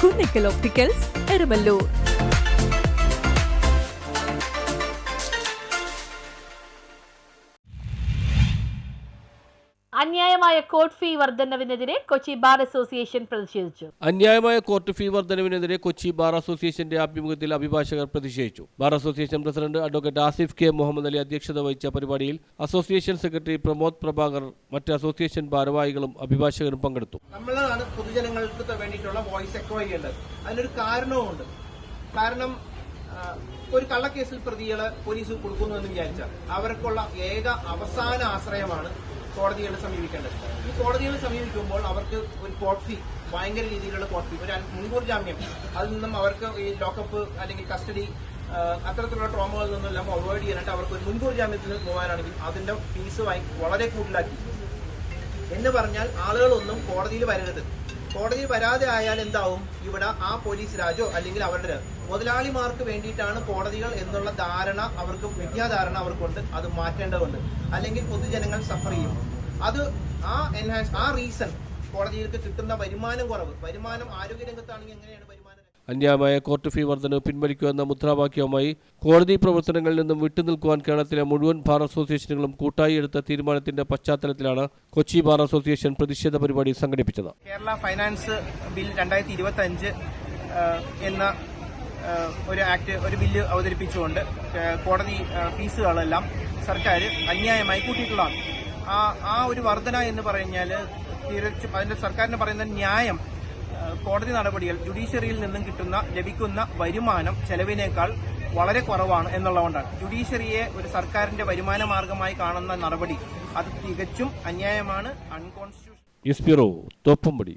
Kunnickal opticals, Eramalloor. അന്യായമായ court fee വർധനവിനെതിരെ Kochi bar association പ്രതിഷേധിച്ചു. അന്യായമായ കോർട്ട് ഫീ വർധനവിനെതിരെ കൊച്ചി ബാർ അസോസിയേഷന്റെ ആഭിമുഖ്യത്തിൽ അഭിഭാഷകർ പ്രതിഷേധിച്ചു. Bar association president advocate Asif K Muhammad Ali അധ്യക്ഷത വഹിച്ച പരിപാടിയിൽ അസോസിയേഷൻ സെക്രട്ടറി പ്രമോദ് പ്രഭാകർ, മറ്റ് അസോസിയേഷൻ ഭാരവാഹികളും അഭിഭാഷകരും പങ്കെടുത്തു. നമ്മളാണ് പൊതുജനങ്ങൾക്ക് വേണ്ടിയിട്ടുള്ള വോയിസ് എക്കോ ചെയ്യേണ്ടത്. അതിനൊരു കാരണവുമുണ്ട്. കാരണം ഒരു കള്ളക്കേസിൽ പ്രതികളെ പോലീസ് കൊടുക്കുന്നു എന്ന് വിചാരിച്ചാൽ അവർക്കുള്ള ഏക അവസാന ആശ്രയമാണ് കോടതികളെ സമീപിക്കേണ്ടത്. ഈ കോടതികളെ സമീപിക്കുമ്പോൾ അവർക്ക് ഒരു കോർട്ട് ഫീ, ഭയങ്കര രീതിയിലുള്ള കോർട്ട് ഫീ, ഒരു മുൻകൂർ ജാമ്യം, അതിൽ നിന്നും അവർക്ക് ഈ ലോക്കപ്പ് അല്ലെങ്കിൽ കസ്റ്റഡി അത്തരത്തിലുള്ള ട്രോമകളിൽ നിന്നെല്ലാം അവോയ്ഡ് ചെയ്യാനായിട്ട് അവർക്ക് ഒരു മുൻകൂർ ജാമ്യത്തിന് പോകാനാണെങ്കിൽ അതിന്റെ ഫീസ് വളരെ കൂടുതലാക്കി. എന്ന് പറഞ്ഞാൽ ആളുകളൊന്നും കോടതിയിൽ വരരുത്. കോടതിയിൽ വരാതെ ആയാൽ എന്താവും? ഇവിടെ ആ പോലീസ് രാജോ അല്ലെങ്കിൽ അവരുടെ മുതലാളിമാർക്ക് വേണ്ടിയിട്ടാണ് കോടതികൾ എന്നുള്ള ധാരണ അവർക്ക്, മിഥ്യാധാരണ അവർക്കുണ്ട്. അത് മാറ്റേണ്ടതുണ്ട്. അല്ലെങ്കിൽ പൊതുജനങ്ങൾ സഫർ ചെയ്യും. അത് ആ റീസൺ കോടതികൾക്ക് കിട്ടുന്ന വരുമാനം കുറവ്, വരുമാനം ആരോഗ്യരംഗത്താണെങ്കിൽ എങ്ങനെയാണ് വരുമാനം? അന്യായമായ കോർട്ട് ഫീ വർധന പിൻവലിക്കുമെന്ന മുദ്രാവാക്യവുമായി കോടതി പ്രവർത്തനങ്ങളിൽ നിന്നും വിട്ടുനിൽക്കുവാൻ കേരളത്തിലെ മുഴുവൻ ബാർ അസോസിയേഷനുകളും കൂട്ടായി എടുത്ത തീരുമാനത്തിന്റെ പശ്ചാത്തലത്തിലാണ് കൊച്ചി ബാർ അസോസിയേഷൻ പ്രതിഷേധ പരിപാടി സംഘടിപ്പിച്ചത്. കേരള ഫൈനാൻസ് ബിൽ 2025 എന്ന ഒരു ബില്ല് അവതരിപ്പിച്ചുകൊണ്ട് കോടതി ഫീസുകളെല്ലാം സർക്കാർ അന്യായമായി കൂട്ടിയിട്ടുള്ളതാണ്. ആ ഒരു വർധന എന്ന് പറഞ്ഞാൽ തീർച്ചയായും അതിന്റെ സർക്കാരിന് പറയുന്ന ന്യായം കോടതി നടപടികൾ, ജുഡീഷ്യറിയിൽ നിന്നും ലഭിക്കുന്ന വരുമാനം ചെലവിനേക്കാൾ വളരെ കുറവാണ് എന്നുള്ളതുകൊണ്ടാണ്. ജുഡീഷ്യറിയെ ഒരു സർക്കാരിന്റെ വരുമാന മാർഗമായി കാണുന്ന നടപടി അത് തികച്ചും അന്യായമാണ്, അൺകോൺസ്റ്റിറ്റ്യൂഷണൽ. News bureau, Thoppumpady.